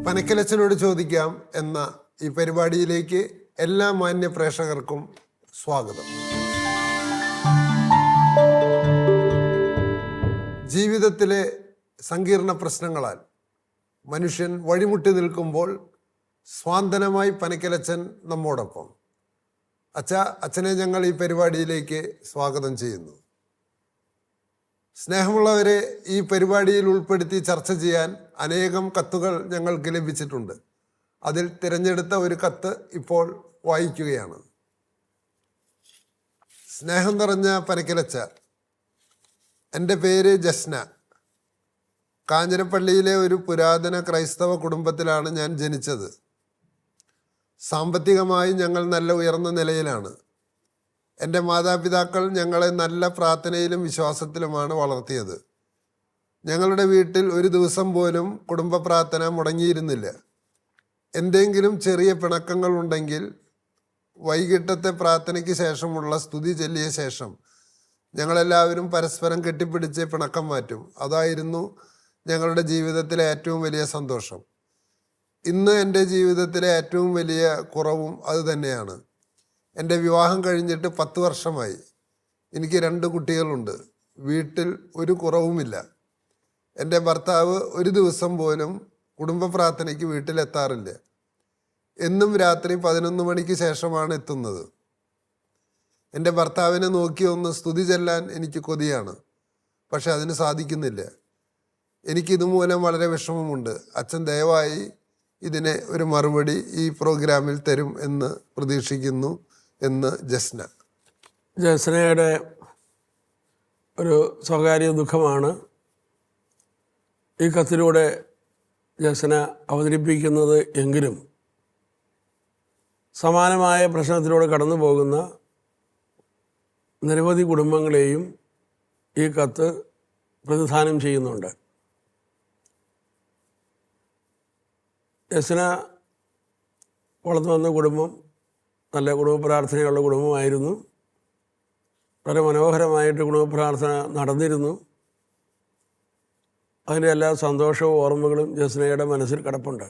പനക്കലച്ചനോട് ചോദിക്കാം എന്ന ഈ പരിപാടിയിലേക്ക് എല്ലാ മാന്യ പ്രേക്ഷകർക്കും സ്വാഗതം. ജീവിതത്തിലെ സങ്കീർണ പ്രശ്നങ്ങളാൽ മനുഷ്യൻ വഴിമുട്ടി നിൽക്കുമ്പോൾ സ്വാന്തനമായി പനക്കലച്ചൻ നമ്മോടൊപ്പം. അച്ഛനെ ഞങ്ങൾ ഈ പരിപാടിയിലേക്ക് സ്വാഗതം ചെയ്യുന്നു. സ്നേഹമുള്ളവരെ, ഈ പരിപാടിയിൽ ഉൾപ്പെടുത്തി ചർച്ച ചെയ്യാൻ അനേകം കത്തുകൾ ഞങ്ങൾക്ക് ലഭിച്ചിട്ടുണ്ട്. അതിൽ തിരഞ്ഞെടുത്ത ഒരു കത്ത് ഇപ്പോൾ വായിക്കുകയാണ്. സ്നേഹം നിറഞ്ഞ പനക്കലച്ച, എൻ്റെ പേര് ജസ്ന. കാഞ്ഞിരപ്പള്ളിയിലെ ഒരു പുരാതന ക്രൈസ്തവ കുടുംബത്തിലാണ് ഞാൻ ജനിച്ചത്. സാമ്പത്തികമായി ഞങ്ങൾ നല്ല ഉയർന്ന നിലയിലാണ്. എൻ്റെ മാതാപിതാക്കൾ ഞങ്ങളെ നല്ല പ്രാർത്ഥനയിലും വിശ്വാസത്തിലുമാണ് വളർത്തിയത്. ഞങ്ങളുടെ വീട്ടിൽ ഒരു ദിവസം പോലും കുടുംബ പ്രാർത്ഥന മുടങ്ങിയിരുന്നില്ല. എന്തെങ്കിലും ചെറിയ പിണക്കങ്ങൾ ഉണ്ടെങ്കിൽ വൈകിട്ടത്തെ പ്രാർത്ഥനയ്ക്ക് ശേഷമുള്ള സ്തുതി ചൊല്ലിയ ശേഷം ഞങ്ങളെല്ലാവരും പരസ്പരം കെട്ടിപ്പിടിച്ച് പിണക്കം മാറ്റും. അതായിരുന്നു ഞങ്ങളുടെ ജീവിതത്തിലെ ഏറ്റവും വലിയ സന്തോഷം. ഇന്ന് എൻ്റെ ജീവിതത്തിലെ ഏറ്റവും വലിയ കുറവും അത് തന്നെയാണ്. എൻ്റെ വിവാഹം കഴിഞ്ഞിട്ട് 10 വർഷമായി. എനിക്ക് 2 കുട്ടികളുണ്ട്. വീട്ടിൽ ഒരു കുറവുമില്ല. എൻ്റെ ഭർത്താവ് ഒരു ദിവസം പോലും കുടുംബ പ്രാർത്ഥനയ്ക്ക് വീട്ടിലെത്താറില്ല. എന്നും രാത്രി 11 മണിക്ക് ശേഷമാണ് എത്തുന്നത്. എൻ്റെ ഭർത്താവിനെ നോക്കി ഒന്ന് സ്തുതി ചെല്ലാൻ എനിക്ക് കൊതിയാണ്. പക്ഷെ അതിന് സാധിക്കുന്നില്ല. എനിക്കിതുമൂലം വളരെ വിഷമമുണ്ട്. അച്ഛൻ ദയവായി ഇതിനെ ഒരു മറുപടി ഈ പ്രോഗ്രാമിൽ തരും എന്ന് പ്രതീക്ഷിക്കുന്നു എന്ന് ജസ്ന. ജസ്നയുടെ ഒരു സ്വകാര്യ ദുഃഖമാണ് ഈ കത്തിലൂടെ ജസ്ന അവതരിപ്പിക്കുന്നത് എങ്കിലും സമാനമായ പ്രശ്നത്തിലൂടെ കടന്നു പോകുന്ന നിരവധി കുടുംബങ്ങളെയും ഈ കത്ത് പ്രതിനിധാനം ചെയ്യുന്നുണ്ട്. ജസ്ന വളർന്നു വന്ന കുടുംബം നല്ല കുടുംബ പ്രാർത്ഥനയുള്ള കുടുംബമായിരുന്നു. വളരെ മനോഹരമായിട്ട് കുടുംബ പ്രാർത്ഥന നടന്നിരുന്നു. അതിൻ്റെ എല്ലാ സന്തോഷവും ഓർമ്മകളും ജസ്നയുടെ മനസ്സിൽ കിടപ്പുണ്ട്.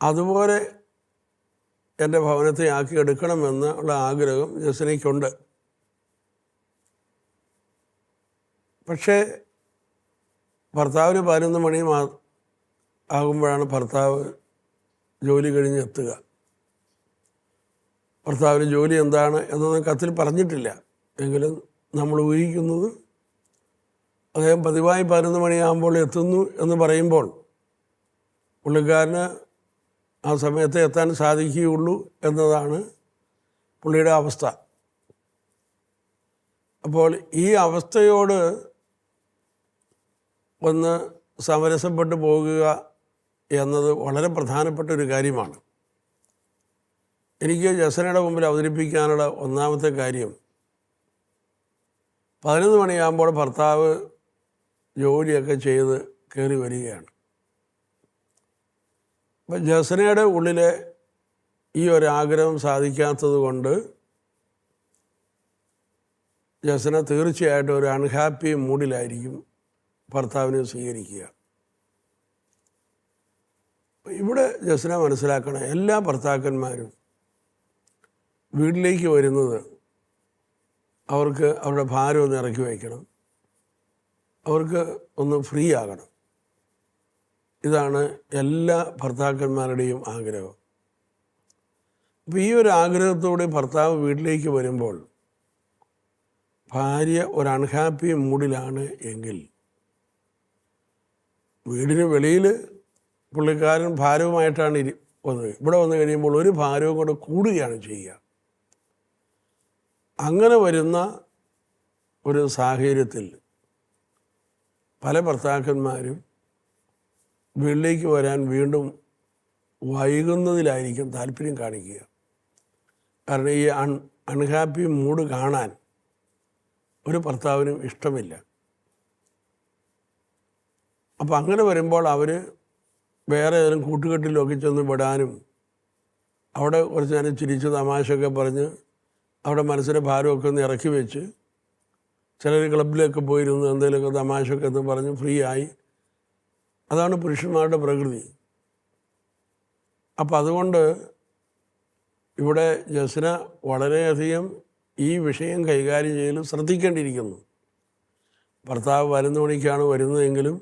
അതുപോലെ എൻ്റെ ഭവനത്തെ ആക്കിയെടുക്കണമെന്ന് ഉള്ള ആഗ്രഹം ജസ്നയ്ക്കുണ്ട്. പക്ഷേ ഭർത്താവിന് 11 മണി ആകുമ്പോഴാണ് ഭർത്താവ് ജോലി കഴിഞ്ഞ് എത്തുക. ഭർത്താവിന് ജോലി എന്താണ് എന്നൊന്നും കത്തിൽ പറഞ്ഞിട്ടില്ല. എങ്കിലും നമ്മൾ ഊഹിക്കുന്നത് അദ്ദേഹം പതിവായി 11 മണിയാകുമ്പോൾ എത്തുന്നു എന്ന് പറയുമ്പോൾ പുള്ളിക്കാരന് ആ സമയത്ത് എത്താൻ സാധിക്കുകയുള്ളൂ എന്നതാണ് പുള്ളിയുടെ അവസ്ഥ. അപ്പോൾ ഈ അവസ്ഥയോട് ഒന്ന് സമരസപ്പെട്ടു പോകുക എന്നത് വളരെ പ്രധാനപ്പെട്ട ഒരു കാര്യമാണ്. എനിക്ക് ജസ്നയുടെ മുമ്പിൽ അവതരിപ്പിക്കാനുള്ള ഒന്നാമത്തെ കാര്യം, 11 മണിയാകുമ്പോൾ ഭർത്താവ് ജോലിയൊക്കെ ചെയ്ത് കയറി വരികയാണ്. അപ്പം ജസ്നയുടെ ഉള്ളിലെ ഈ ഒരാഗ്രഹം സാധിക്കാത്തത് കൊണ്ട് ജസ്ന തീർച്ചയായിട്ടും ഒരു അൺഹാപ്പി മൂഡിലായിരിക്കും ഭർത്താവിനെ സ്വീകരിക്കുക. ഇവിടെ ജസ്ന മനസ്സിലാക്കണം, എല്ലാ ഭർത്താക്കന്മാരും വീട്ടിലേക്ക് വരുന്നത് അവർക്ക് അവരുടെ ഭാരം ഒന്ന് ഇറക്കി വയ്ക്കണം, അവർക്ക് ഒന്ന് ഫ്രീ ആകണം. ഇതാണ് എല്ലാ ഭർത്താക്കന്മാരുടെയും ആഗ്രഹം. അപ്പോൾ ഈ ഒരു ആഗ്രഹത്തോടെ ഭർത്താവ് വീട്ടിലേക്ക് വരുമ്പോൾ ഭാര്യ ഒരു അൺഹാപ്പി മൂഡിലാണ് എങ്കിൽ വീടിന് വെളിയിൽ പുള്ളിക്കാരൻ ഭാരവുമായിട്ടാണ് വന്നത്. ഇവിടെ വന്നു കഴിയുമ്പോൾ ഒരു ഭാരവും കൂടെ കൂടുകയാണ് ചെയ്യുക. അങ്ങനെ വരുന്ന ഒരു സാഹചര്യത്തിൽ പല ഭർത്താക്കന്മാരും വീട്ടിലേക്ക് വരാൻ വീണ്ടും വൈകുന്നതിലായിരിക്കും താല്പര്യം കാണിക്കുക. കാരണം ഈ അൺഹാപ്പി മൂഡ് കാണാൻ ഒരു ഭർത്താവിനും ഇഷ്ടമില്ല. അപ്പോൾ അങ്ങനെ വരുമ്പോൾ അവർ വേറെ ഏതെങ്കിലും കൂട്ടുകെട്ടിലൊക്കെ ചെന്ന് വിടാനും അവിടെ കുറച്ച് നേരം ചിരിച്ച് തമാശയൊക്കെ പറഞ്ഞ് അവിടെ മനസ്സിലെ ഭാരമൊക്കെ ഒന്ന് ഇറക്കി വെച്ച് ചിലർ ക്ലബിലൊക്കെ പോയിരുന്നു എന്തെങ്കിലുമൊക്കെ തമാശയൊക്കെ എന്ന് പറഞ്ഞ് ഫ്രീ ആയി അതാണ് പുരുഷന്മാരുടെ പ്രകൃതി. അപ്പം അതുകൊണ്ട് ഇവിടെ ജസ്ന വളരെയധികം ഈ വിഷയം കൈകാര്യം ചെയ്യലും ശ്രദ്ധിക്കേണ്ടിയിരിക്കുന്നു. ഭർത്താവ് 11 മണിക്കാണ് വരുന്നതെങ്കിലും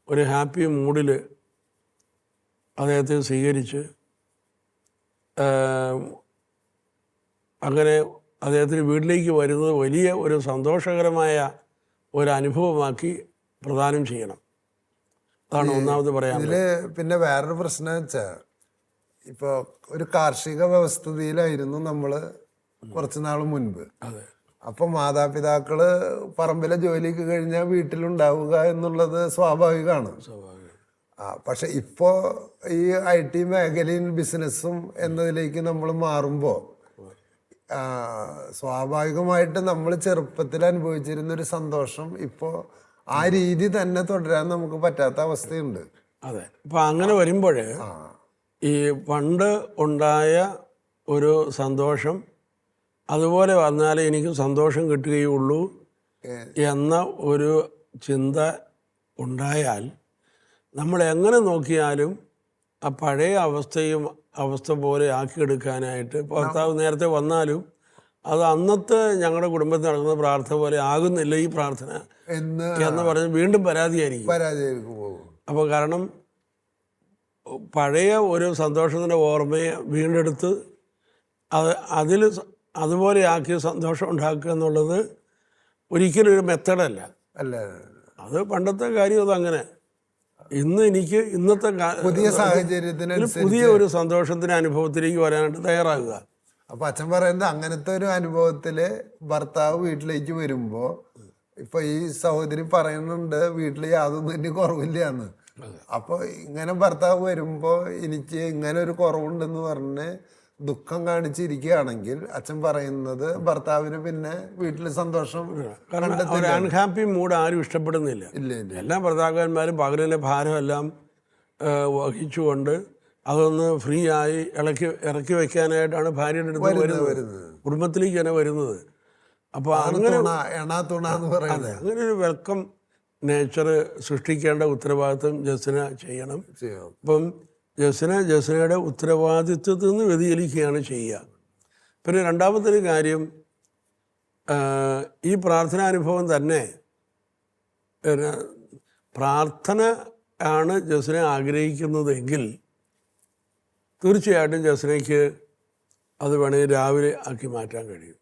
ഒരു ഹാപ്പി മൂഡിൽ അദ്ദേഹത്തെ സ്വീകരിച്ച് അങ്ങനെ അദ്ദേഹത്തിന് വീട്ടിലേക്ക് വരുന്നത് വലിയ ഒരു സന്തോഷകരമായ ഒരു അനുഭവമാക്കി പ്രദാനം ചെയ്യണം. അതാണ് ഒന്നാമത് പറയാൻ. ഇതില് പിന്നെ വേറൊരു പ്രശ്നം വെച്ചാൽ ഇപ്പോൾ ഒരു കാർഷിക വ്യവസ്ഥിതിയിലായിരുന്നു നമ്മൾ കുറച്ച് നാൾ മുൻപ്. അതെ. അപ്പോൾ മാതാപിതാക്കള് പറമ്പിലെ ജോലിക്ക് കഴിഞ്ഞാൽ വീട്ടിലുണ്ടാവുക എന്നുള്ളത് സ്വാഭാവികമാണ്. പക്ഷെ ഇപ്പോൾ ഈ IT മേഖലയും ബിസിനസ്സും എന്നതിലേക്ക് നമ്മൾ മാറുമ്പോൾ സ്വാഭാവികമായിട്ട് നമ്മൾ ചെറുപ്പത്തിൽ അനുഭവിച്ചിരുന്ന ഒരു സന്തോഷം ഇപ്പോൾ ആ രീതി തന്നെ തുടരാൻ നമുക്ക് പറ്റാത്ത അവസ്ഥയുണ്ട്. അതെ. അപ്പം അങ്ങനെ വരുമ്പോൾ ഈ പണ്ട് ഉണ്ടായ ഒരു സന്തോഷം അതുപോലെ വന്നാലേ എനിക്ക് സന്തോഷം കിട്ടുകയുള്ളൂ എന്ന ഒരു ചിന്ത ഉണ്ടായാൽ നമ്മൾ എങ്ങനെ നോക്കിയാലും ആ പഴയ അവസ്ഥ പോലെ ആക്കിയെടുക്കാനായിട്ട് ഭർത്താവ് നേരത്തെ വന്നാലും അത് അന്നത്തെ ഞങ്ങളുടെ കുടുംബത്തിൽ നടക്കുന്ന പ്രാർത്ഥന പോലെ ആകുന്നില്ല ഈ പ്രാർത്ഥന എന്ന് പറഞ്ഞ് വീണ്ടും പരാതിയായിരിക്കും. അപ്പോൾ കാരണം പഴയ ഒരു സന്തോഷത്തിൻ്റെ ഓർമ്മയെ വീണ്ടെടുത്ത് അതിൽ അതുപോലെ ആക്കി സന്തോഷം ഉണ്ടാക്കുക എന്നുള്ളത് ഒരിക്കലും ഒരു മെത്തഡല്ല. അത് പണ്ടത്തെ കാര്യം അതങ്ങനെ. ഇന്ന് എനിക്ക് ഇന്നത്തെ പുതിയ സാഹചര്യത്തിന് പുതിയ ഒരു സന്തോഷത്തിന് അനുഭവത്തിലേക്ക് വരാനായിട്ട് തയ്യാറാകുക. അപ്പൊ അച്ഛൻ പറയുന്നത് അങ്ങനത്തെ ഒരു അനുഭവത്തില് ഭർത്താവ് വീട്ടിലേക്ക് വരുമ്പോ ഇപ്പൊ ഈ സഹോദരി പറയുന്നുണ്ട് വീട്ടിൽ യാതൊന്നും ഇനി കുറവില്ല എന്ന്. അപ്പൊ ഇങ്ങനെ ഭർത്താവ് വരുമ്പോ എനിക്ക് ഇങ്ങനെ ഒരു കുറവുണ്ടെന്ന് പറഞ്ഞ് ദുഃഖം കാണിച്ചിരിക്കുകയാണെങ്കിൽ അച്ഛൻ പറയുന്നത് ഭർത്താവിന് പിന്നെ വീട്ടിൽ സന്തോഷം. കാരണം ഒരു അൺഹാപ്പി മൂഡ് ആരും ഇഷ്ടപ്പെടുന്നില്ല. എല്ലാ ഭർത്താക്കന്മാരും പകലിലെ ഭാരമെല്ലാം വഹിച്ചുകൊണ്ട് അതൊന്ന് ഫ്രീ ആയി ഇറക്കി വയ്ക്കാനായിട്ടാണ് ഭാര്യയുടെ അടുത്ത് വരുന്നത്, കുടുംബത്തിലേക്ക് തന്നെ വരുന്നത്. അപ്പോൾ അങ്ങനെ അങ്ങനെ ഒരു വെൽക്കം നേച്ചർ സൃഷ്ടിക്കേണ്ട ഉത്തരവാദിത്വം ജസ്ന ചെയ്യണം. അപ്പം ജസ്നയുടെ ഉത്തരവാദിത്വത്തിൽ നിന്ന് വ്യതിചലിക്കുകയാണ് ചെയ്യുക. പിന്നെ രണ്ടാമത്തൊരു കാര്യം, ഈ പ്രാർത്ഥനാനുഭവം തന്നെ പ്രാർത്ഥന ആണ് ജസ്ന ആഗ്രഹിക്കുന്നതെങ്കിൽ തീർച്ചയായിട്ടും ജസ്നയ്ക്ക് അത് വേണമെങ്കിൽ രാവിലെ ആക്കി മാറ്റാൻ കഴിയും.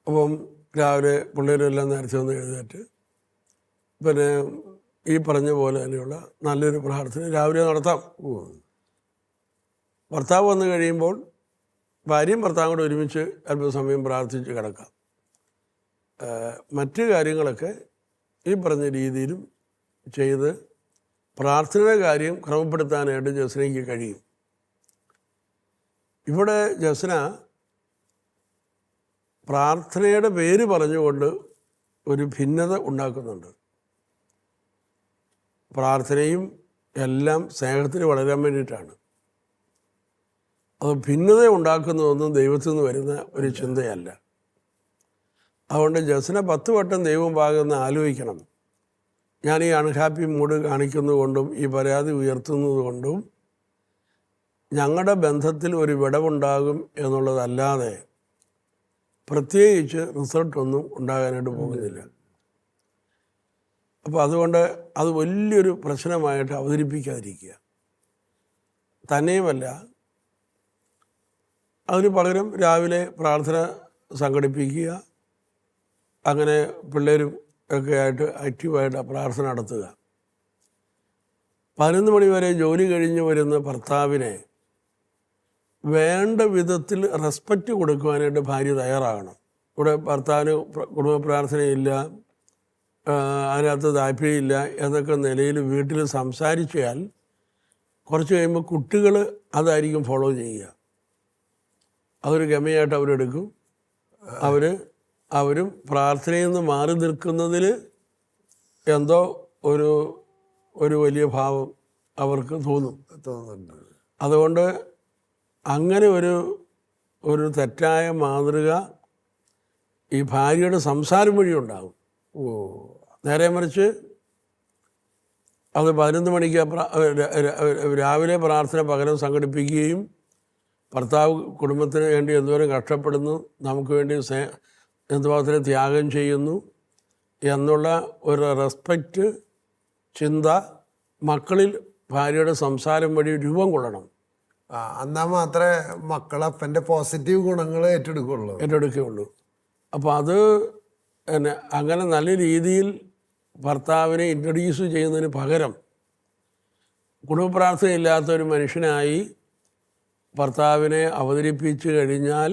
അപ്പം രാവിലെ പിള്ളേരെല്ലാം നേരത്തെ ഒന്ന് എഴുന്നേറ്റ് പിന്നെ ഈ പറഞ്ഞ പോലെ തന്നെയുള്ള നല്ലൊരു പ്രാർത്ഥന രാവിലെ നടത്താം. ഭർത്താവ് വന്നു കഴിയുമ്പോൾ ഭാര്യയും ഭർത്താവും കൂടെ ഒരുമിച്ച് അല്പസമയം പ്രാർത്ഥിച്ച് കിടക്കാം. മറ്റ് കാര്യങ്ങളൊക്കെ ഈ പറഞ്ഞ രീതിയിലും ചെയ്ത് പ്രാർത്ഥനയുടെ കാര്യം ക്രമപ്പെടുത്താനായിട്ട് ജസ്നയ്ക്ക് കഴിയും. ഇവിടെ ജസ്ന പ്രാർത്ഥനയുടെ പേര് പറഞ്ഞുകൊണ്ട് ഒരു ഭിന്നത ഉണ്ടാക്കുന്നുണ്ട്. പ്രാർത്ഥനയും എല്ലാം സ്നേഹത്തിന് വളരാൻ വേണ്ടിയിട്ടാണ്. അത് ഭിന്നത ഉണ്ടാക്കുന്നതൊന്നും ദൈവത്തിൽ നിന്ന് വരുന്ന ഒരു ചിന്തയല്ല. അതുകൊണ്ട് ജസ്ന 10 വട്ടം ദൈവം ഭാഗമെന്ന് ആലോചിക്കണം. ഞാൻ ഈ അൺഹാപ്പി മൂഡ് കാണിക്കുന്നതുകൊണ്ടും ഈ പരാതി ഉയർത്തുന്നത് കൊണ്ടും ഞങ്ങളുടെ ബന്ധത്തിൽ ഒരു വിടവുണ്ടാകും എന്നുള്ളതല്ലാതെ പ്രത്യേകിച്ച് റിസൾട്ടൊന്നും ഉണ്ടാകാനായിട്ട് പോകുന്നില്ല. അപ്പോൾ അതുകൊണ്ട് അത് വലിയൊരു പ്രശ്നമായിട്ട് അവതരിപ്പിക്കാതിരിക്കുക. തന്നെയുമല്ല, അതിന് പകരം രാവിലെ പ്രാർത്ഥന സംഘടിപ്പിക്കുക. അങ്ങനെ പിള്ളേരും ഒക്കെ ആയിട്ട് ആക്റ്റീവായിട്ട് പ്രാർത്ഥന നടത്തുക. 11 മണി വരെ ജോലി കഴിഞ്ഞ് വരുന്ന ഭർത്താവിനെ വേണ്ട വിധത്തിൽ റെസ്പെക്റ്റ് കൊടുക്കുവാനായിട്ട് ഭാര്യ തയ്യാറാകണം. ഇവിടെ ഭർത്താവിന് കുടുംബ പ്രാർത്ഥനയില്ല, അതിനകത്ത് താല്പര്യമില്ല എന്നൊക്കെ നിലയിൽ വീട്ടിൽ സംസാരിച്ചാൽ കുറച്ച് കഴിയുമ്പോൾ കുട്ടികൾ അതായിരിക്കും ഫോളോ ചെയ്യുക. അതൊരു ഗമയായിട്ട് അവരെടുക്കും. അവരും പ്രാർത്ഥനയിൽ നിന്ന് മാറി നിൽക്കുന്നതിൽ എന്തോ ഒരു വലിയ ഭാവം അവർക്ക് തോന്നുന്നുണ്ട്. അതുകൊണ്ട് അങ്ങനെ ഒരു തെറ്റായ മാതൃക ഈ ഭാര്യയുടെ സംസാരം വഴി ഉണ്ടാകും. നേരെ മറിച്ച് അത് 11 മണിക്ക് രാവിലെ പ്രാർത്ഥന പകരം സംഘടിപ്പിക്കുകയും ഭർത്താവ് കുടുംബത്തിന് വേണ്ടി എന്തോരം കഷ്ടപ്പെടുന്നു, നമുക്ക് വേണ്ടി എന്തുമാത്രം ത്യാഗം ചെയ്യുന്നു എന്നുള്ള ഒരു റെസ്പെക്റ്റ് ചിന്ത മക്കളിൽ ഭാര്യയുടെ സംസാരം വഴി രൂപം കൊള്ളണം. എന്നാൽ മാത്രമേ മക്കൾ അപ്പൻ്റെ പോസിറ്റീവ് ഗുണങ്ങൾ ഏറ്റെടുക്കുകയുള്ളൂ. അപ്പോൾ അത് പിന്നെ അങ്ങനെ നല്ല രീതിയിൽ ഭർത്താവിനെ ഇൻട്രൊഡ്യൂസ് ചെയ്യുന്നതിന് പകരം കുടുംബപ്രാർത്ഥനയില്ലാത്ത ഒരു മനുഷ്യനായി ഭർത്താവിനെ അവതരിപ്പിച്ചു കഴിഞ്ഞാൽ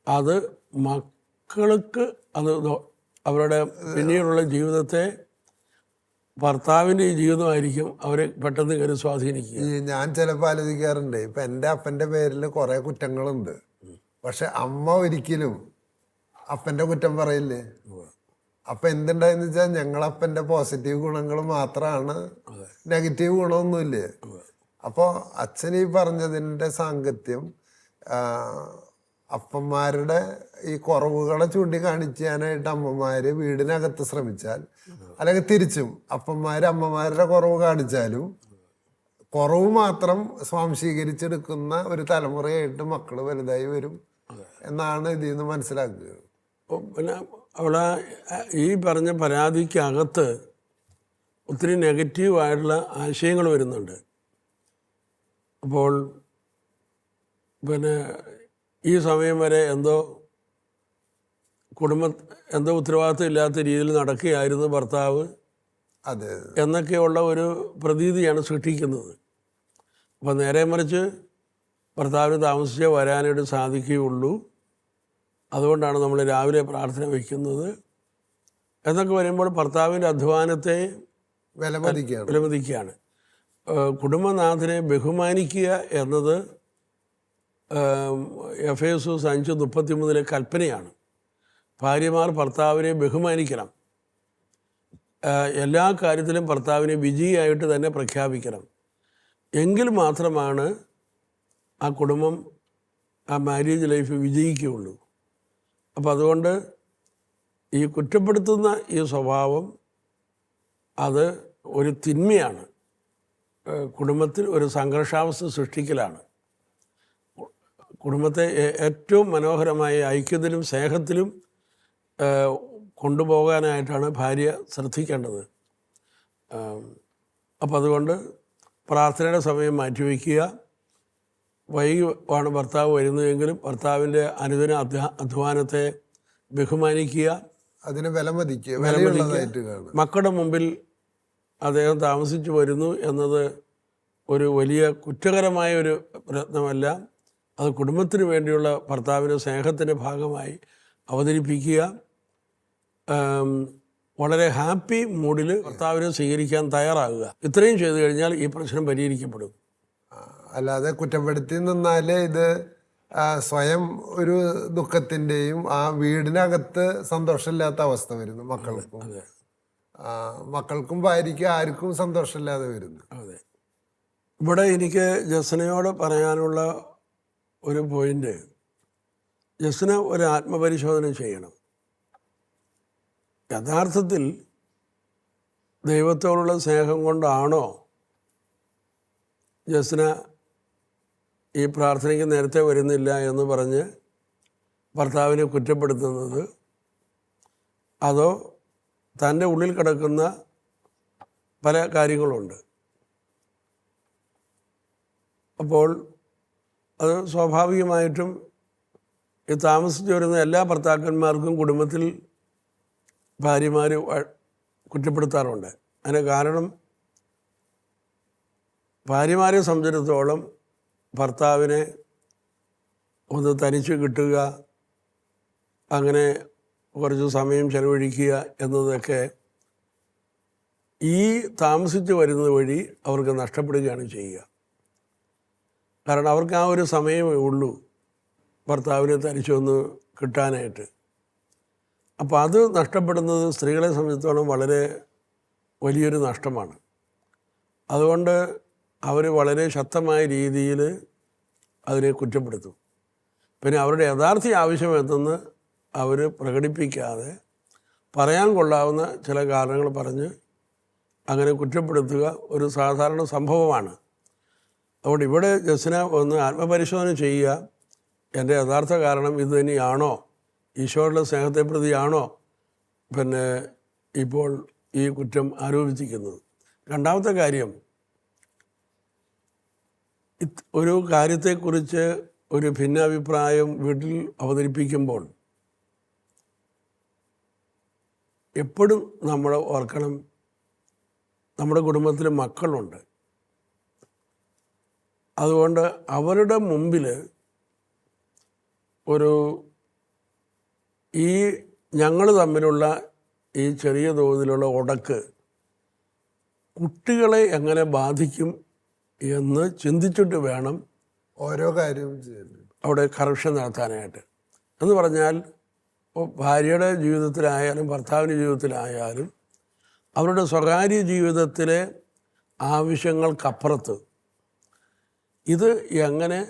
അത് മക്കൾക്ക് അവരുടെ പിന്നീടുള്ള ജീവിതത്തെ ഭർത്താവിൻ്റെ ഈ ജീവിതമായിരിക്കും അവരെ പെട്ടെന്ന് കയറി സ്വാധീനിക്കുക. ഞാൻ ചിലപ്പോൾ ആലോചിക്കാറുണ്ട്, ഇപ്പം എൻ്റെ അപ്പൻ്റെ പേരിൽ കുറേ കുറ്റങ്ങളുണ്ട്, പക്ഷെ അമ്മ ഒരിക്കലും അപ്പൻ്റെ കുറ്റം പറയില്ലേ. അപ്പം എന്തുണ്ടായെന്ന് വെച്ചാൽ ഞങ്ങളപ്പൻ്റെ പോസിറ്റീവ് ഗുണങ്ങൾ മാത്രമാണ്, നെഗറ്റീവ് ഗുണമൊന്നുമില്ലേ. അപ്പോൾ അച്ഛൻ ഈ പറഞ്ഞതിൻ്റെ സാങ്കത്യം അപ്പന്മാരുടെ ഈ കുറവുകളെ ചൂണ്ടിക്കാണിക്കാനായിട്ട് അമ്മമാർ വീടിനകത്ത് ശ്രമിച്ചാൽ, അല്ലെങ്കിൽ തിരിച്ചും അപ്പന്മാർ അമ്മമാരുടെ കുറവ് കാണിച്ചാലും കുറവ് മാത്രം സ്വാംശീകരിച്ചെടുക്കുന്ന ഒരു തലമുറയായിട്ട് മക്കൾ വലുതായി വരും എന്നാണ് ഇതിൽ നിന്ന് മനസ്സിലാക്കുക. പിന്നെ അവിടെ ഈ പറഞ്ഞ പരാതിക്കകത്ത് ഒത്തിരി നെഗറ്റീവായിട്ടുള്ള ആശയങ്ങൾ വരുന്നുണ്ട്. അപ്പോൾ പിന്നെ ഈ സമയം വരെ എന്തോ ഉത്തരവാദിത്വം ഇല്ലാത്ത രീതിയിൽ നടക്കുകയായിരുന്നു ഭർത്താവ് എന്നൊക്കെയുള്ള ഒരു പ്രതീതിയാണ് സൃഷ്ടിക്കുന്നത്. അപ്പം നേരെ മറിച്ച് ഭർത്താവിന് താമസിച്ചേ വരാനായിട്ട് സാധിക്കുകയുള്ളൂ, അതുകൊണ്ടാണ് നമ്മൾ രാവിലെ പ്രാർത്ഥന വയ്ക്കുന്നത് എന്നൊക്കെ വരുമ്പോൾ ഭർത്താവിൻ്റെ അധ്വാനത്തെ വിലമതിക്കുകയാണ്. കുടുംബനാഥനെ ബഹുമാനിക്കുക എന്നത് എഫേസോസ് 5:33 കൽപ്പനയാണ്. ഭാര്യമാർ ഭർത്താവിനെ ബഹുമാനിക്കണം, എല്ലാ കാര്യത്തിലും ഭർത്താവിനെ വിജയിയായിട്ട് തന്നെ പ്രഖ്യാപിക്കണം. എങ്കിൽ മാത്രമാണ് ആ കുടുംബം, ആ മാരേജ് ലൈഫ് വിജയിക്കുകയുള്ളൂ. അപ്പം അതുകൊണ്ട് ഈ കുറ്റപ്പെടുത്തുന്ന ഈ സ്വഭാവം അത് ഒരു തിന്മയാണ്, കുടുംബത്തിൽ ഒരു സംഘർഷാവസ്ഥ സൃഷ്ടിക്കലാണ്. കുടുംബത്തെ ഏറ്റവും മനോഹരമായ ഐക്യത്തിലും സ്നേഹത്തിലും കൊണ്ടുപോകാനായിട്ടാണ് ഭാര്യ ശ്രദ്ധിക്കേണ്ടത്. അപ്പം അതുകൊണ്ട് പ്രാർത്ഥനയുടെ സമയം മാറ്റിവെക്കുക. വൈകിയാണ് ഭർത്താവ് വരുന്നതെങ്കിലും ഭർത്താവിൻ്റെ അനുദിന അധ്വാനത്തെ ബഹുമാനിക്കുക, അതിനെ വിലമതിക്കുക. മക്കളുടെ മുമ്പിൽ അദ്ദേഹം താമസിച്ചു വരുന്നു എന്നത് ഒരു വലിയ കുറ്റകരമായ ഒരു പ്രയത്നമല്ല, അത് കുടുംബത്തിന് വേണ്ടിയുള്ള ഭർത്താവിൻ്റെ സ്നേഹത്തിൻ്റെ ഭാഗമായി അവതരിപ്പിക്കുക. വളരെ ഹാപ്പി മൂഡിൽ ഭർത്താവിനെ സ്വീകരിക്കാൻ തയ്യാറാകുക. ഇത്രയും ചെയ്തു കഴിഞ്ഞാൽ ഈ പ്രശ്നം പരിഹരിക്കപ്പെടും. അല്ലാതെ കുറ്റപ്പെടുത്തി നിന്നാലേ ഇത് സ്വയം ഒരു ദുഃഖത്തിൻ്റെയും ആ വീടിനകത്ത് സന്തോഷമില്ലാത്ത അവസ്ഥ വരുന്നു. മക്കൾക്കും ഭാര്യയ്ക്കും ആർക്കും സന്തോഷമില്ലാതെ വരുന്നു. അതെ, ഇവിടെ എനിക്ക് ജസ്നയോട് പറയാനുള്ള ഒരു പോയിന്റ്, ജസ്ന ഒരു ആത്മപരിശോധന ചെയ്യണം. യഥാർത്ഥത്തിൽ ദൈവത്തോടുള്ള സ്നേഹം കൊണ്ടാണോ ജസ്ന ഈ പ്രാർത്ഥനയ്ക്ക് നേരത്തെ വരുന്നില്ല എന്ന് പറഞ്ഞ് ഭർത്താവിനെ കുറ്റപ്പെടുത്തുന്നത്, അതോ തൻ്റെ ഉള്ളിൽ കിടക്കുന്ന പല കാര്യങ്ങളുണ്ട്. അപ്പോൾ അത് സ്വാഭാവികമായിട്ടും ഈ താമസിച്ചു വരുന്ന എല്ലാ ഭർത്താക്കന്മാർക്കും കുടുംബത്തിൽ ഭാര്യമാർ കുറ്റപ്പെടുത്താറുണ്ട്. അതിന് കാരണം ഭാര്യമാരെ സംബന്ധിച്ചിടത്തോളം ഭർത്താവിനെ ഒന്ന് തനിച്ച് കിട്ടുക, അങ്ങനെ കുറച്ച് സമയം ചെലവഴിക്കുക എന്നതൊക്കെ ഈ താമസിച്ച് വരുന്നത് വഴി അവർക്ക് നഷ്ടപ്പെടുകയാണ് ചെയ്യുക. കാരണം അവർക്ക് ആ ഒരു സമയമേ ഉള്ളൂ ഭർത്താവിനെ തനിച്ചൊന്ന് കിട്ടാനായിട്ട്. അപ്പോൾ അത് നഷ്ടപ്പെടുന്നത് സ്ത്രീകളെ സംബന്ധിച്ചിടത്തോളം വളരെ വലിയൊരു നഷ്ടമാണ്. അതുകൊണ്ട് അവർ വളരെ ശക്തമായ രീതിയിൽ അതിനെ കുറ്റപ്പെടുത്തും. പിന്നെ അവരുടെ യഥാർത്ഥ ആവശ്യം എന്തെന്ന് അവർ പ്രകടിപ്പിക്കാതെ പറയാൻ കൊള്ളാവുന്ന ചില കാരണങ്ങൾ പറഞ്ഞ് അങ്ങനെ കുറ്റപ്പെടുത്തുക ഒരു സാധാരണ സംഭവമാണ്. അതുകൊണ്ട് ഇവിടെ ജസ്ന ഒന്ന് ആത്മപരിശോധന ചെയ്യുക. എൻ്റെ യഥാർത്ഥ കാരണം ഇത് തന്നെയാണോ? ഈശോയുടെ സ്നേഹത്തെ പ്രതിയാണോ ഇപ്പോൾ ഈ കുറ്റം ആരോപിച്ചിരിക്കുന്നത്? രണ്ടാമത്തെ കാര്യം, ഒരു കാര്യത്തെക്കുറിച്ച് ഒരു ഭിന്നാഭിപ്രായം വീട്ടിൽ അവതരിപ്പിക്കുമ്പോൾ എപ്പോഴും നമ്മൾ ഓർക്കണം, നമ്മുടെ കുടുംബത്തിൽ മക്കളുണ്ട്. അതുകൊണ്ട് അവരുടെ മുമ്പിൽ ഈ ഞങ്ങൾ തമ്മിലുള്ള ഈ ചെറിയ തോതിലുള്ള ഉടക്ക് കുട്ടികളെ എങ്ങനെ ബാധിക്കും എന്ന് ചിന്തിച്ചിട്ട് വേണം ഓരോ കാര്യവും ചെയ്യുന്നത്, അവിടെ കറക്ഷൻ നടത്താനായിട്ട്. എന്ന് പറഞ്ഞാൽ ഭാര്യയുടെ ജീവിതത്തിലായാലും ഭർത്താവിൻ്റെ ജീവിതത്തിലായാലും അവരുടെ സ്വകാര്യ ജീവിതത്തിലെ ആവശ്യങ്ങൾക്കപ്പുറത്ത് ഇത് എങ്ങനെ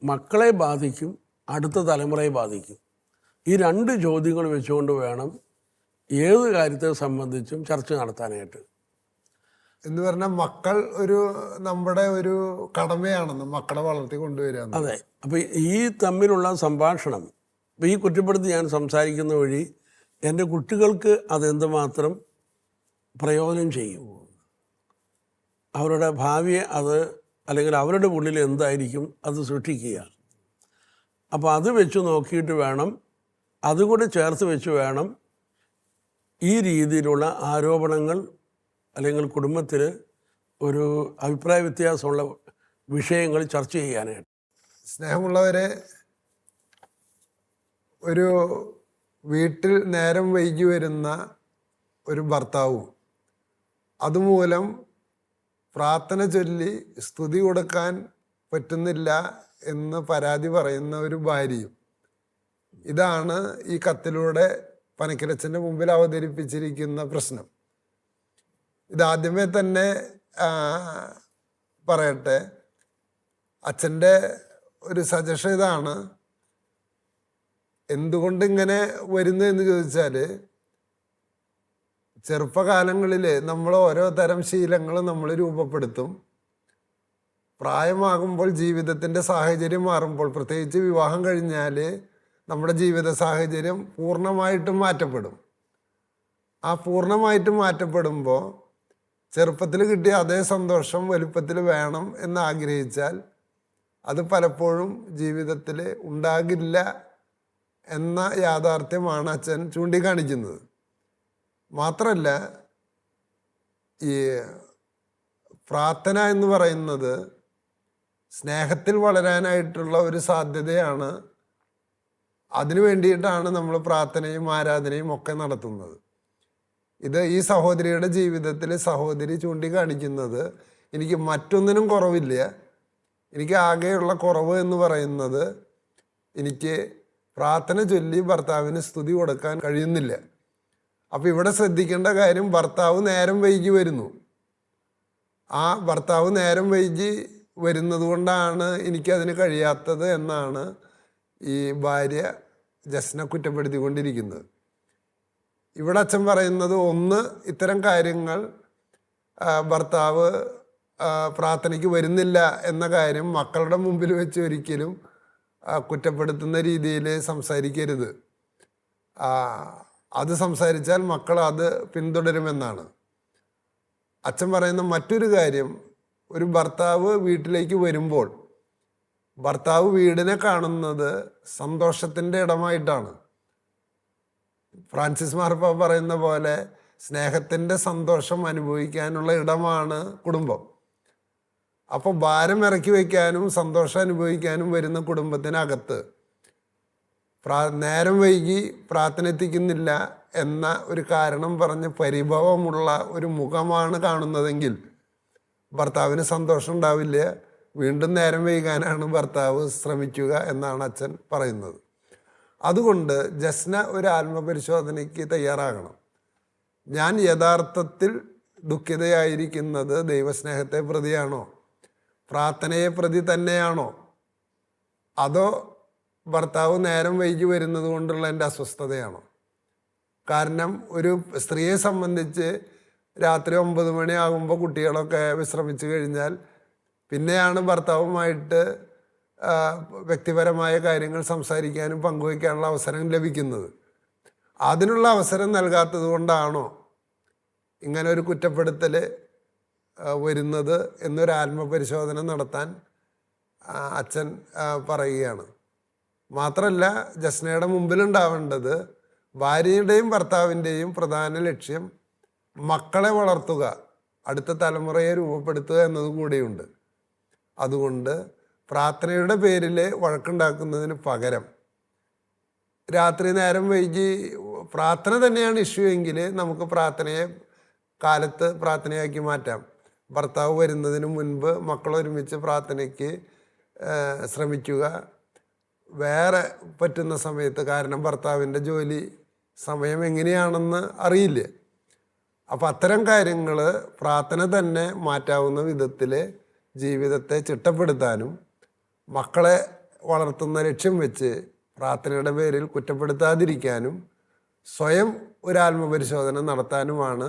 മക്കളെ ബാധിക്കും, അടുത്ത തലമുറയെ ബാധിക്കും, ഈ രണ്ട് ചോദ്യങ്ങൾ വെച്ചുകൊണ്ട് വേണം ഏത് കാര്യത്തെ സംബന്ധിച്ചും ചർച്ച നടത്താനായിട്ട്. എന്ന് പറഞ്ഞാൽ മക്കൾ നമ്മുടെ ഒരു കടമയാണെന്ന്, മക്കളെ വളർത്തി കൊണ്ടുവരിക. അതെ. അപ്പം ഈ തമ്മിലുള്ള സംഭാഷണം, ഈ കുറ്റപ്പെടുത്തി ഞാൻ സംസാരിക്കുന്ന വഴി എൻ്റെ കുട്ടികൾക്ക് അതെന്തുമാത്രം പ്രയോജനം ചെയ്യും, അവരുടെ ഭാവിയെ അല്ലെങ്കിൽ അവരുടെ ഉള്ളിൽ എന്തായിരിക്കും അത് സൃഷ്ടിക്കുക. അപ്പോൾ അത് വെച്ച് നോക്കിയിട്ട് വേണം, അതുകൂടെ ചേർത്ത് വെച്ച് വേണം ഈ രീതിയിലുള്ള ആരോപണങ്ങൾ അല്ലെങ്കിൽ കുടുംബത്തിൽ ഒരു അഭിപ്രായ വ്യത്യാസമുള്ള വിഷയങ്ങൾ ചർച്ച ചെയ്യാനായിട്ട്. സ്നേഹമുള്ളവരെ, ഒരു വീട്ടിൽ നേരം വൈകി വരുന്ന ഒരു ഭർത്താവും അതുമൂലം പ്രാർത്ഥന ചൊല്ലി സ്തുതി കൊടുക്കാൻ പറ്റുന്നില്ല എന്ന് പരാതി പറയുന്ന ഒരു ഭാര്യയും, ഇതാണ് ഈ കത്തിലൂടെ പനക്കരച്ചൻ്റെ മുമ്പിൽ അവതരിപ്പിച്ചിരിക്കുന്ന പ്രശ്നം. ഇതാദ്യമേ തന്നെ പറയട്ടെ, അച്ഛൻ്റെ ഒരു സജഷൻ ഇതാണ്. എന്തുകൊണ്ടിങ്ങനെ വരുന്നതെന്ന് ചോദിച്ചാൽ, ചെറുപ്പകാലങ്ങളിൽ നമ്മൾ ഓരോ തരം ശീലങ്ങൾ നമ്മൾ രൂപപ്പെടുത്തും. പ്രായമാകുമ്പോൾ ജീവിതത്തിൻ്റെ സാഹചര്യം മാറുമ്പോൾ, പ്രത്യേകിച്ച് വിവാഹം കഴിഞ്ഞാൽ നമ്മുടെ ജീവിത സാഹചര്യം പൂർണ്ണമായിട്ടും മാറ്റപ്പെടും. ആ പൂർണ്ണമായിട്ടും മാറ്റപ്പെടുമ്പോൾ ചെറുപ്പത്തിൽ കിട്ടിയ അതേ സന്തോഷം വലുപ്പത്തിൽ വേണം എന്ന് ആഗ്രഹിച്ചാൽ അത് പലപ്പോഴും ജീവിതത്തിൽ ഉണ്ടാകില്ല എന്ന യാഥാർത്ഥ്യമാണ് അച്ഛൻ ചൂണ്ടിക്കാണിക്കുന്നത്. മാത്രമല്ല, ഈ പ്രാർത്ഥന എന്ന് പറയുന്നത് സ്നേഹത്തിൽ വളരാനായിട്ടുള്ള ഒരു സാധ്യതയാണ്. അതിനു വേണ്ടിയിട്ടാണ് നമ്മൾ പ്രാർത്ഥനയും ആരാധനയും ഒക്കെ നടത്തുന്നത്. ഇത് ഈ സഹോദരിയുടെ ജീവിതത്തിൽ സഹോദരി ചൂണ്ടിക്കാണിക്കുന്നത്, എനിക്ക് മറ്റൊന്നിനും കുറവില്ല, എനിക്ക് ആകെയുള്ള കുറവ് എന്ന് പറയുന്നത് എനിക്ക് പ്രാർത്ഥന ചൊല്ലി ഭർത്താവിന് സ്തുതി കൊടുക്കാൻ കഴിയുന്നില്ല. അപ്പോൾ ഇവിടെ ശ്രദ്ധിക്കേണ്ട കാര്യം, ഭർത്താവ് നേരം വൈകി വരുന്നു. ആ ഭർത്താവ് നേരം വൈകി വരുന്നത് കൊണ്ടാണ് എനിക്കതിന് കഴിയാത്തത് എന്നാണ് ഈ ഭാര്യ ജസ്ന കുറ്റപ്പെടുത്തിക്കൊണ്ടിരിക്കുന്നത്. ഇവിടെ അച്ഛൻ പറയുന്നത്, ഒന്ന്, ഇത്തരം കാര്യങ്ങൾ ഭർത്താവ് പ്രാർത്ഥനയ്ക്ക് വരുന്നില്ല എന്ന കാര്യം മക്കളുടെ മുമ്പിൽ വെച്ച് ഒരിക്കലും കുറ്റപ്പെടുത്തുന്ന രീതിയിൽ സംസാരിക്കരുത്. അത് സംസാരിച്ചാൽ മക്കൾ അത് പിന്തുടരുമെന്നാണ്. അച്ഛൻ പറയുന്ന മറ്റൊരു കാര്യം, ഒരു ഭർത്താവ് വീട്ടിലേക്ക് വരുമ്പോൾ ഭർത്താവ് വീടിനെ കാണുന്നത് സന്തോഷത്തിൻ്റെ ഇടമായിട്ടാണ്. ഫ്രാൻസിസ് മാർപ്പാപ്പ പറയുന്ന പോലെ സ്നേഹത്തിൻ്റെ സന്തോഷം അനുഭവിക്കാനുള്ള ഇടമാണ് കുടുംബം. അപ്പോൾ ഭാരം ഇറക്കി വയ്ക്കാനും സന്തോഷം അനുഭവിക്കാനും വരുന്ന കുടുംബത്തിനകത്ത് നേരം വൈകി പ്രാർത്ഥന എത്തിക്കുന്നില്ല എന്ന ഒരു കാരണം പറഞ്ഞ് പരിഭവമുള്ള ഒരു മുഖമാണ് കാണുന്നതെങ്കിൽ ഭർത്താവിന് സന്തോഷം ഉണ്ടാവില്ല. വീണ്ടും നേരം വൈകാനാണ് ഭർത്താവ് ശ്രമിക്കുക എന്നാണ് അച്ഛൻ പറയുന്നത്. അതുകൊണ്ട് ജസ്ന ഒരു ആത്മപരിശോധനയ്ക്ക് തയ്യാറാകണം. ഞാൻ യഥാർത്ഥത്തിൽ ദുഃഖിതയായിരിക്കുന്നത് ദൈവസ്നേഹത്തെ പ്രതിയാണോ, പ്രാർത്ഥനയെ പ്രതി തന്നെയാണോ, അതോ ഭർത്താവ് നേരം വൈകി വരുന്നത് കൊണ്ടുള്ള എൻ്റെ അസ്വസ്ഥതയാണോ? കാരണം ഒരു സ്ത്രീയെ സംബന്ധിച്ച് രാത്രി 9 മണിയാകുമ്പോൾ കുട്ടികളൊക്കെ വിശ്രമിച്ചു കഴിഞ്ഞാൽ പിന്നെയാണ് ഭർത്താവുമായിട്ട് വ്യക്തിപരമായ കാര്യങ്ങൾ സംസാരിക്കാനും പങ്കുവയ്ക്കാനുള്ള അവസരം ലഭിക്കുന്നത്. അതിനുള്ള അവസരം നൽകാത്തത് കൊണ്ടാണോ ഇങ്ങനെ ഒരു കുറ്റപ്പെടുത്തൽ വരുന്നത് എന്നൊരു ആത്മപരിശോധന നടത്താൻ അച്ഛൻ പറയുകയാണ്. മാത്രമല്ല, ജസ്നയുടെ മുമ്പിലുണ്ടാവേണ്ടത് ഭാര്യയുടെയും ഭർത്താവിൻ്റെയും പ്രധാന ലക്ഷ്യം മക്കളെ വളർത്തുക, അടുത്ത തലമുറയെ രൂപപ്പെടുത്തുക എന്നതും കൂടിയുണ്ട്. അതുകൊണ്ട് പ്രാർത്ഥനയുടെ പേരിൽ വഴക്കുണ്ടാക്കുന്നതിന് പകരം രാത്രി നേരം വൈകി പ്രാർത്ഥന തന്നെയാണ് ഇഷ്യൂ എങ്കിൽ നമുക്ക് പ്രാർത്ഥനയെ കാലത്ത് പ്രാർത്ഥനയാക്കി മാറ്റാം. ഭർത്താവ് വരുന്നതിന് മുൻപ് മക്കൾ ഒരുമിച്ച് പ്രാർത്ഥനയ്ക്ക് ശ്രമിക്കുക. വേറെ പറ്റുന്ന സമയത്ത്, കാരണം ഭർത്താവിൻ്റെ ജോലി സമയം എങ്ങനെയാണെന്ന് അറിയില്ല. അപ്പം അത്തരം കാര്യങ്ങൾ പ്രാർത്ഥന തന്നെ മാറ്റാവുന്ന വിധത്തിൽ ജീവിതത്തെ ചിട്ടപ്പെടുത്താനും മക്കളെ വളർത്തുന്ന ലക്ഷ്യം വെച്ച് പ്രാർത്ഥനയുടെ പേരിൽ കുറ്റപ്പെടുത്താതിരിക്കാനും സ്വയം ഒരു ആത്മപരിശോധന നടത്താനുമാണ്.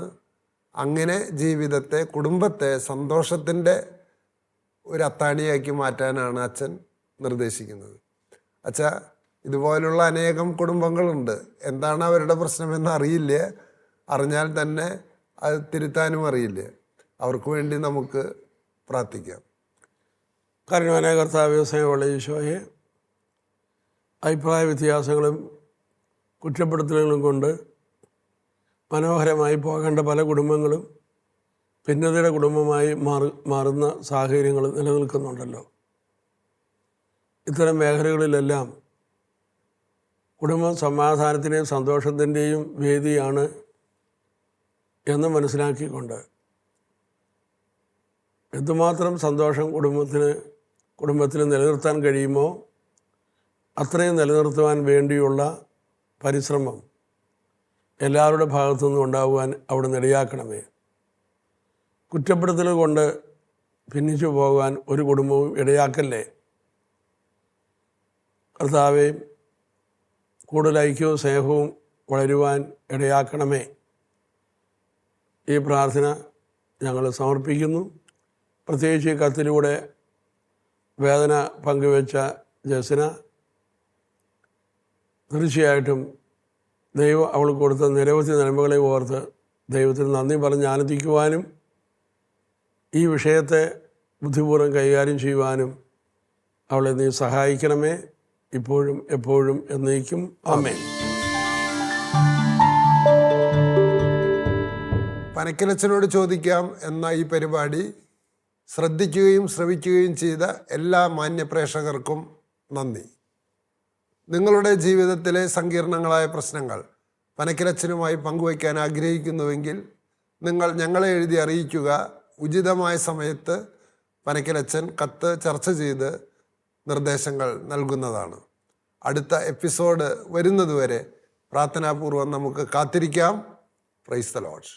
അങ്ങനെ ജീവിതത്തെ, കുടുംബത്തെ സന്തോഷത്തിൻ്റെ ഒരു അത്താണിയാക്കി മാറ്റാനാണ് അച്ഛൻ നിർദ്ദേശിക്കുന്നത്. അച്ഛാ, ഇതുപോലുള്ള അനേകം കുടുംബങ്ങളുണ്ട്. എന്താണ് അവരുടെ പ്രശ്നമെന്ന് അറിയില്ല, അറിഞ്ഞാൽ തന്നെ അത് തിരുത്താനും അറിയില്ല. അവർക്ക് വേണ്ടി നമുക്ക് പ്രാർത്ഥിക്കാം. കാരണവാനായ കർത്താവേ, സ്നേഹമുള്ള ഈശോയെ, അഭിപ്രായ വ്യത്യാസങ്ങളും കുറ്റപ്പെടുത്തലുകളും കൊണ്ട് മനോഹരമായി പോകേണ്ട പല കുടുംബങ്ങളും ഭിന്നതയുടെ കുടുംബമായി മാറുന്ന സാഹചര്യങ്ങൾ നിലനിൽക്കുന്നുണ്ടല്ലോ. ഇത്തരം മേഖലകളിലെല്ലാം കുടുംബം സമാധാനത്തിൻ്റെയും സന്തോഷത്തിൻ്റെയും വേദിയാണ് എന്ന് മനസ്സിലാക്കിക്കൊണ്ട് എന്തുമാത്രം സന്തോഷം കുടുംബത്തിന് നിലനിർത്താൻ കഴിയുമോ അത്രയും നിലനിർത്തുവാൻ വേണ്ടിയുള്ള പരിശ്രമം എല്ലാവരുടെ ഭാഗത്തുനിന്നും ഉണ്ടാകുവാൻ അവിടെ ഇടയാക്കണമേ. കുറ്റപ്പെടുത്തൽ കൊണ്ട് ഭിന്നിച്ചു പോകാൻ ഒരു കുടുംബവും ഇടയാക്കല്ലേ. കർത്താവേ, കൂടുതൽ ഐക്യവും സ്നേഹവും വളരുവാൻ ഇടയാക്കണമേ. ഈ പ്രാർത്ഥന ഞങ്ങൾ സമർപ്പിക്കുന്നു. പ്രത്യേകിച്ച് ഈ കത്തിലൂടെ വേദന പങ്കുവെച്ച ജസ്ന, തീർച്ചയായിട്ടും ദൈവം അവൾക്ക് കൊടുത്ത നിരവധി നന്മകളെ ഓർത്ത് ദൈവത്തിന് നന്ദി പറഞ്ഞ് ആനന്ദിക്കുവാനും ഈ വിഷയത്തെ ബുദ്ധിപൂർവ്വം കൈകാര്യം ചെയ്യുവാനും അവളെ നീ സഹായിക്കണമേ, ഇപ്പോഴും എപ്പോഴും എന്നേക്കും. ആമേൻ. പനക്കലച്ചനോട് ചോദിക്കാം എന്ന ഈ പരിപാടി ശ്രദ്ധിക്കുകയും ശ്രവിക്കുകയും ചെയ്ത എല്ലാ മാന്യപ്രേക്ഷകർക്കും നന്ദി. നിങ്ങളുടെ ജീവിതത്തിലെ സങ്കീർണങ്ങളായ പ്രശ്നങ്ങൾ പനക്കലച്ചനുമായി പങ്കുവയ്ക്കാൻ ആഗ്രഹിക്കുന്നുവെങ്കിൽ നിങ്ങൾ ഞങ്ങളെ എഴുതി അറിയിക്കുക. ഉചിതമായ സമയത്ത് പനക്കലച്ചൻ കത്ത് ചർച്ച ചെയ്ത് നിർദ്ദേശങ്ങൾ നൽകുന്നതാണ്. അടുത്ത എപ്പിസോഡ് വരുന്നതുവരെ പ്രാർത്ഥനാപൂർവ്വം നമുക്ക് കാത്തിരിക്കാം. Praise the Lord.